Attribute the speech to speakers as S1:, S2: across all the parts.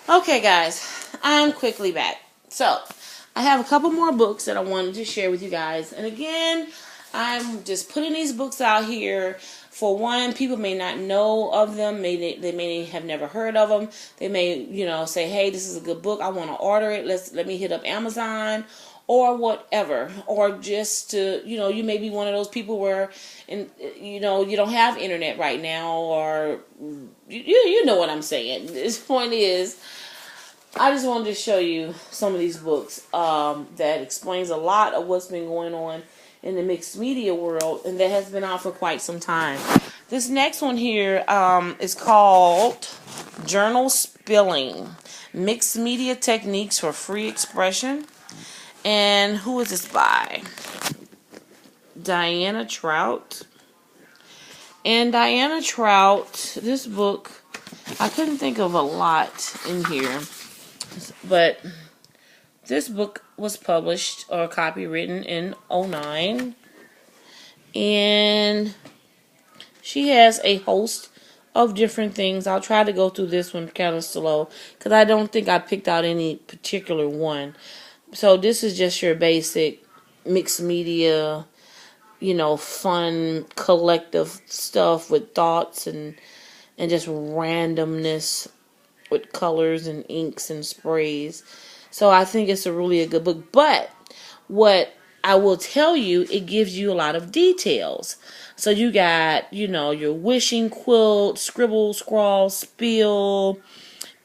S1: Okay, guys, I'm quickly back. So, I have a couple more books that I wanted to share with you guys. And again, I'm just putting these books out here. For one, people may not know of them. They may have never heard of them. They may, say, "Hey, this is a good book. I want to order it. Let me hit up Amazon." Or whatever, or just to, you may be one of those people where, you don't have internet right now, or you know what I'm saying. This point is, I just wanted to show you some of these books that explains a lot of what's been going on in the mixed media world, and that has been out for quite some time. This next one here is called Journal Spilling: Mixed Media Techniques for Free Expression. And who is this by? Diana Trout. And Diana Trout, this book, I couldn't think of a lot in here, but this book was published or copywritten in 2009, and she has a host of different things. I'll try to go through this one kind of slow because I don't think I picked out any particular one. So this is just your basic mixed media, fun collective stuff with thoughts and just randomness with colors and inks and sprays. So I think it's really a good book. But what I will tell you, it gives you a lot of details. So you got, your wishing quilt, scribble, scrawl, spill,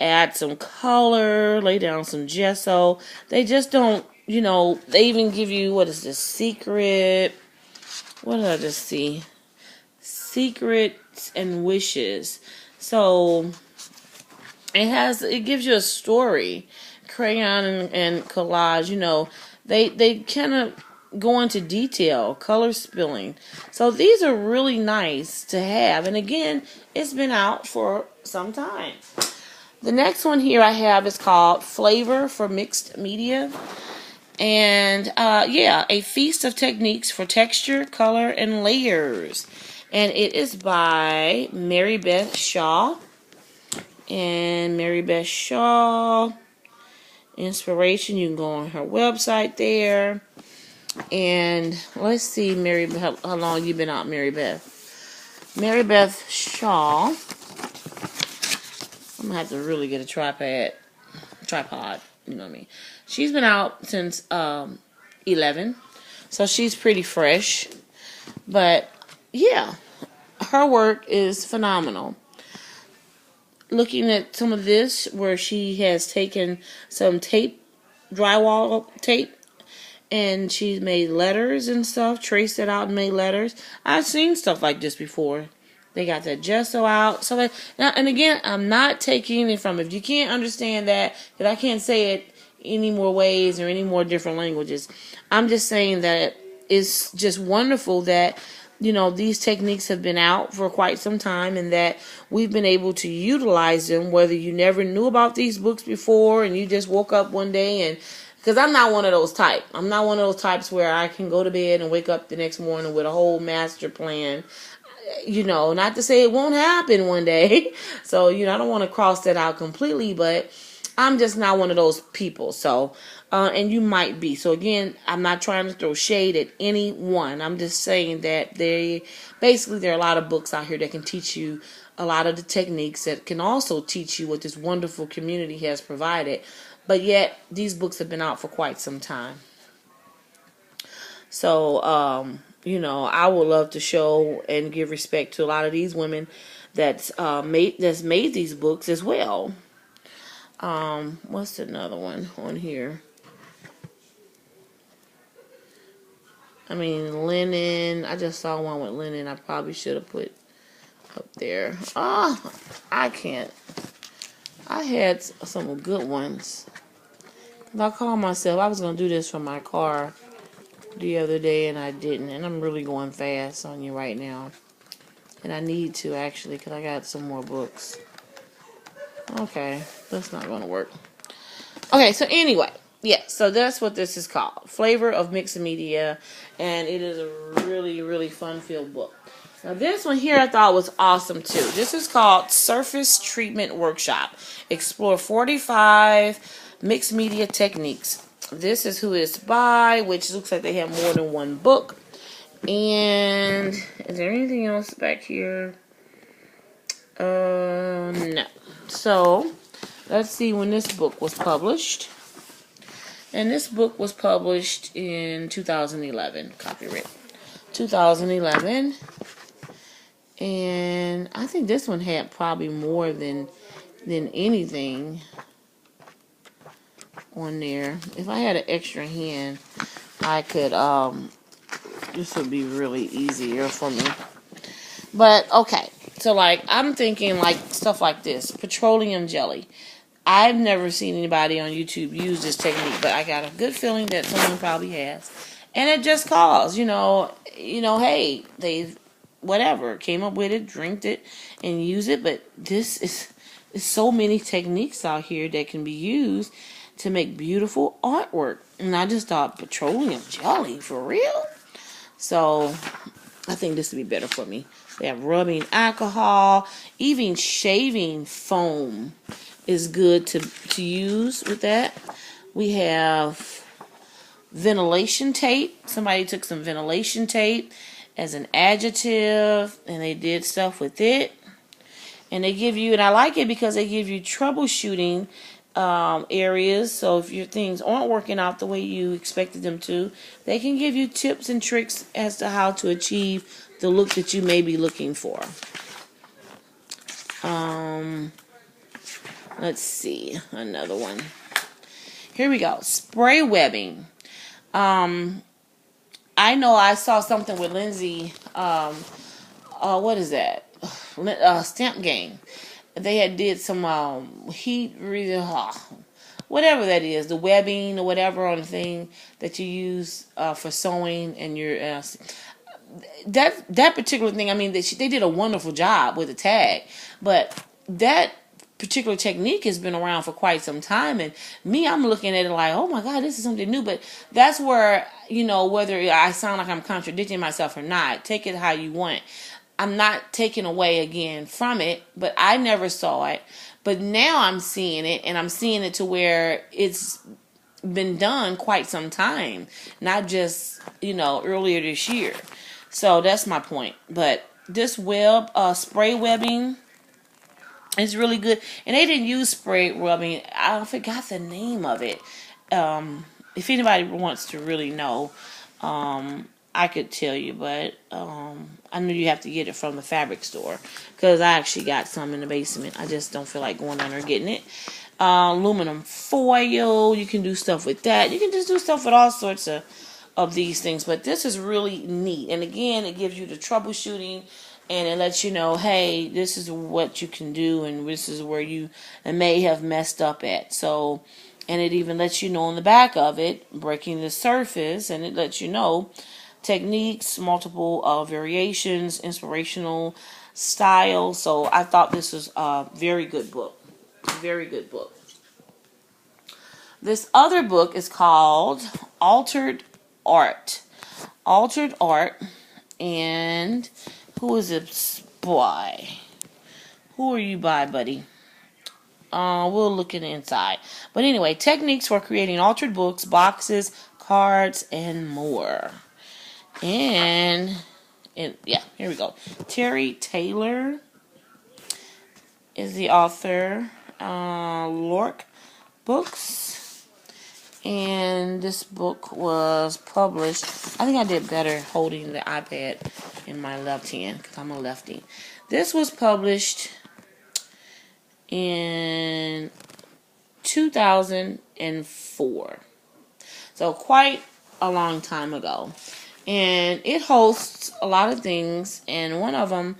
S1: add some color, lay down some gesso. They just don't, they even give you, what is this, secret, what did I just see? Secrets and wishes. So it gives you a story, crayon and collage, they kind of go into detail, color spilling. So these are really nice to have. And again, it's been out for some time. The next one here I have is called Flavor for Mixed Media. And a feast of techniques for texture, color, and layers. And it is by Mary Beth Shaw. And Mary Beth Shaw, inspiration, you can go on her website there. And let's see, Mary Beth, how long you been out, Mary Beth? Mary Beth Shaw. I'm going to have to really get a tripod, you know what I mean. She's been out since 11, so she's pretty fresh. But, yeah, her work is phenomenal. Looking at some of this, where she has taken some tape, drywall tape, and she's made letters and stuff, traced it out and made letters. I've seen stuff like this before. They got that gesso out. So and again, I'm not taking it from, if you can't understand that, because I can't say it any more ways or any more different languages. I'm just saying that it's just wonderful that, these techniques have been out for quite some time, and that we've been able to utilize them, whether you never knew about these books before and you just woke up one day and, because I'm not one of those types. I'm not one of those types where I can go to bed and wake up the next morning with a whole master plan. Not to say it won't happen one day. So, I don't want to cross that out completely, but I'm just not one of those people. So, and you might be. So again, I'm not trying to throw shade at anyone. I'm just saying that there are a lot of books out here that can teach you a lot of the techniques, that can also teach you what this wonderful community has provided. But yet, these books have been out for quite some time. So, I would love to show and give respect to a lot of these women that's made these books as well. What's another one on here? I mean, linen. I just saw one with linen. I probably should have put up there. I can't. I had some good ones. I called myself. I was going to do this from my car the other day, and I didn't. And I'm really going fast on you right now. And I need to, actually, because I got some more books. Okay, that's not going to work. Okay, so anyway, so that's what this is called. Flavor of Mixed Media. And it is a really, really fun-filled book. Now this one here I thought was awesome too. This is called Surface Treatment Workshop. Explore 45 mixed media techniques. This is who it's by, which looks like they have more than one book. And is there anything else back here? No. So let's see when this book was published. And this book was published in 2011. Copyright 2011. And I think this one had probably more than anything on there. If I had an extra hand, I could, this would be really easier for me. But, okay. So, like, I'm thinking, like, stuff like this. Petroleum jelly. I've never seen anybody on YouTube use this technique, but I got a good feeling that someone probably has. And it just calls, hey, they whatever, came up with it, drinked it, and use it. But this is so many techniques out here that can be used to make beautiful artwork. And I just thought, petroleum jelly, for real? So I think this would be better for me. They have rubbing alcohol, even shaving foam is good to use with that. We have ventilation tape. Somebody took some ventilation tape as an adjective, and they did stuff with it. And they give you, and I like it because they give you troubleshooting areas. So if your things aren't working out the way you expected them to, they can give you tips and tricks as to how to achieve the look that you may be looking for. Let's see, another one. Here we go. Spray webbing. I know I saw something with Lindsay. What is that? Stamp Game. They had did some heat, whatever that is, the webbing or whatever on the thing that you use for sewing, and your that particular thing. I mean, they did a wonderful job with the tag, but that particular technique has been around for quite some time, and I'm looking at it like, oh my God, this is something new. But that's where, whether I sound like I'm contradicting myself or not, take it how you want. I'm not taking away again from it, but I never saw it. But now I'm seeing it, and I'm seeing it to where it's been done quite some time, not just, earlier this year. So that's my point. But this spray webbing, it's really good. And they didn't use spray rubbing. I forgot the name of it. If anybody wants to really know, I could tell you. But I know you have to get it from the fabric store, because I actually got some in the basement. I just don't feel like going down there getting it. Aluminum foil. You can do stuff with that. You can just do stuff with all sorts of these things. But this is really neat. And again, it gives you the troubleshooting. And it lets you know, hey, this is what you can do, and this is where you may have messed up at. So, and it even lets you know on the back of it, breaking the surface, and it lets you know techniques, multiple variations, inspirational style. So I thought this was a very good book. Very good book. This other book is called Altered Art. Altered Art. And who is it by? Who are you by, buddy? We'll look in the inside. But anyway, techniques for creating altered books, boxes, cards, and more. And yeah, here we go. Terry Taylor is the author. Lork Books. And this book was published. I think I did better holding the iPad in my left hand, because I'm a lefty. This was published in 2004. So quite a long time ago. And it hosts a lot of things. And one of them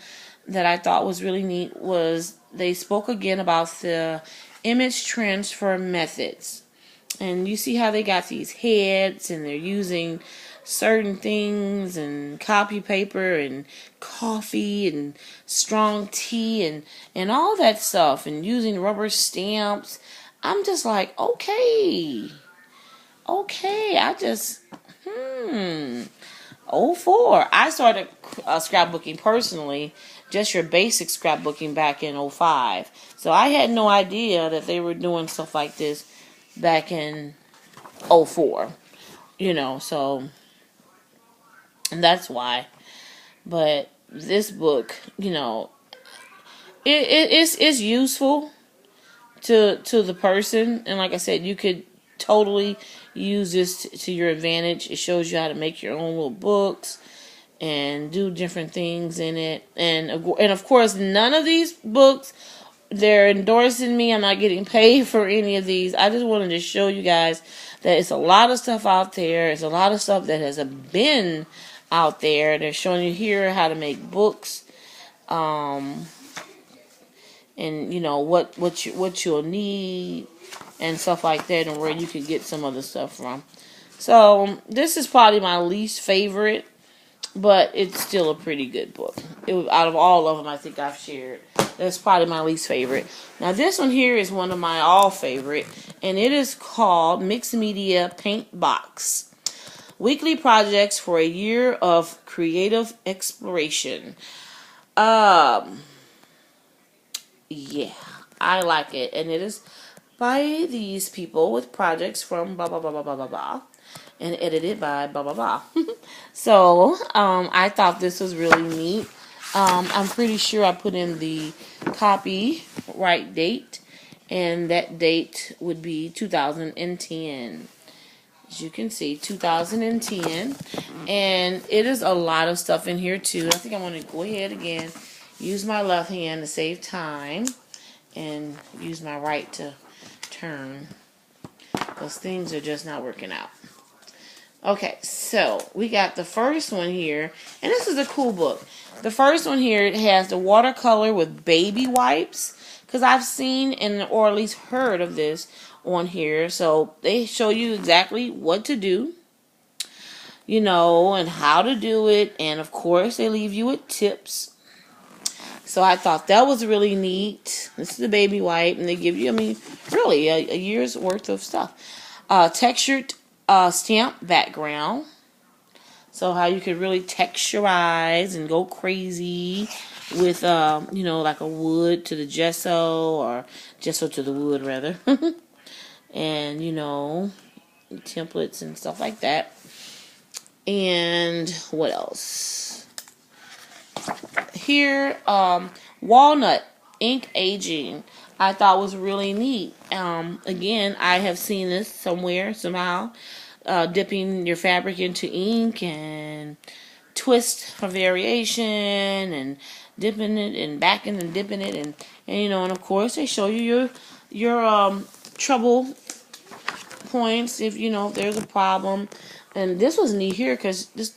S1: that I thought was really neat was they spoke again about the image transfer methods. And you see how they got these heads, and they're using certain things, and copy paper, and coffee, and strong tea, and all that stuff, and using rubber stamps. I'm just like, okay, '04. I started scrapbooking personally, just your basic scrapbooking back in '05. So I had no idea that they were doing stuff like this back in '04. So and that's why. But this book, it's useful to the person, and like I said, you could totally use this to your advantage. It shows you how to make your own little books and do different things in it, and of course, none of these books, they're endorsing me. I'm not getting paid for any of these. I just wanted to show you guys that it's a lot of stuff out there. It's a lot of stuff that has been out there. They're showing you here how to make books, and what you'll need and stuff like that, and where you can get some other stuff from. So this is probably my least favorite, but it's still a pretty good book. Out of all of them I think I've shared, that's probably my least favorite. Now this one here is one of my all favorite, and it is called Mixed Media Paint Box. Weekly projects for a year of creative exploration. Yeah, I like it, and it is by these people with projects from blah blah blah blah blah blah blah, and edited by blah blah blah. So I thought this was really neat. I'm pretty sure I put in the copyright date, and that date would be 2010. As you can see, 2010, and it is a lot of stuff in here too. I think I'm going to go ahead again, use my left hand to save time, and use my right to turn, because things are just not working out. Okay, so we got the first one here, and this is a cool book. The first one here, it has the watercolor with baby wipes, because I've seen or at least heard of this on here. So they show you exactly what to do, and how to do it, and of course they leave you with tips. So I thought that was really neat. This is the baby wipe, and they give you, really a year's worth of stuff. Textured stamp background. So how you could really texturize and go crazy with, like a wood to the gesso, or gesso to the wood, rather. And, templates and stuff like that. And what else? Here, walnut ink aging, I thought was really neat. Again, I have seen this somewhere, somehow. Dipping your fabric into ink and twist for variation, and dipping it and backing and dipping it, and of course they show you your trouble points if there's a problem. And this was neat here because this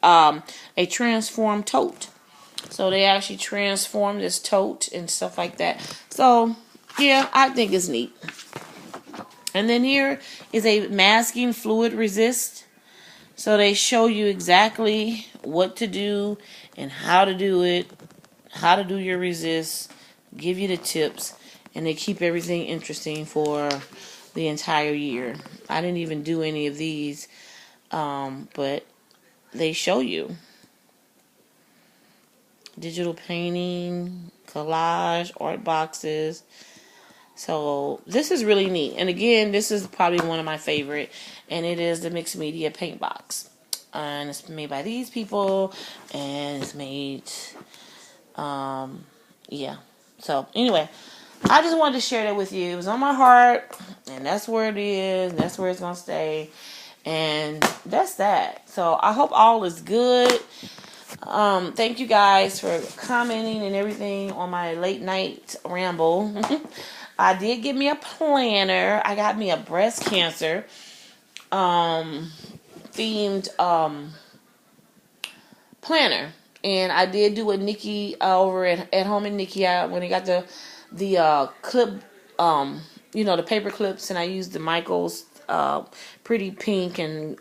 S1: a transformed tote. So they actually transformed this tote and stuff like that. So yeah, I think it's neat. And then here is a masking fluid resist. So they show you exactly what to do and how to do it, how to do your resist, give you the tips, and they keep everything interesting for the entire year. I didn't even do any of these, but they show you. Digital painting, collage, art boxes. So this is really neat. And again, this is probably one of my favorite, and it is the Mixed Media Paint Box. And it's made by these people, and it's made, yeah. So anyway, I just wanted to share that with you. It was on my heart, and that's where it is. That's where it's going to stay. And that's that. So I hope all is good. Thank you guys for commenting and everything on my late night ramble. I did get me a planner. I got me a breast cancer themed planner, and I did do a Nikki over at home in Nikki. When I got the clip, the paper clips, and I used the Michaels pretty pink and